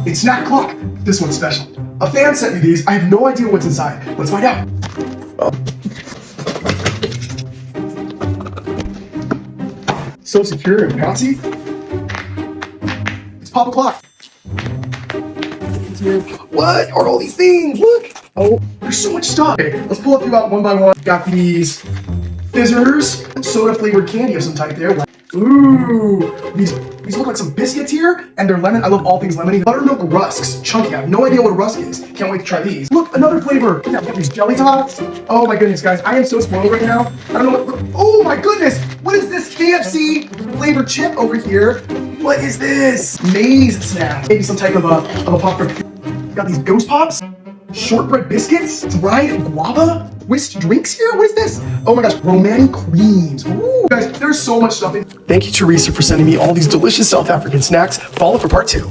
It's snack o'clock. This one's special. A fan sent me these. I have no idea what's inside. Let's find out. So secure and bouncy. It's pop o'clock. What are all these things? Look. Oh, there's so much stuff. Okay, let's pull a few out one by one. Got these fizzers, soda flavored candy of some type there. Ooh, these look like some biscuits here, and they're lemon. I love all things lemony. Buttermilk rusks, chunky. I have no idea what a rusk is. Can't wait to try these. Look, another flavor. Yeah, these jelly tots. Oh my goodness, guys, I am so spoiled right now. I don't know what. Oh my goodness, what is this KFC flavored chip over here? What is this? Maize snack. Maybe some type of a popcorn. Got these ghost pops, shortbread biscuits, dried guava. Twist drinks here? What is this? Oh my gosh, Romani creams. Ooh, guys, there's so much stuff in. Thank you to Risa for sending me all these delicious South African snacks. Follow for part 2.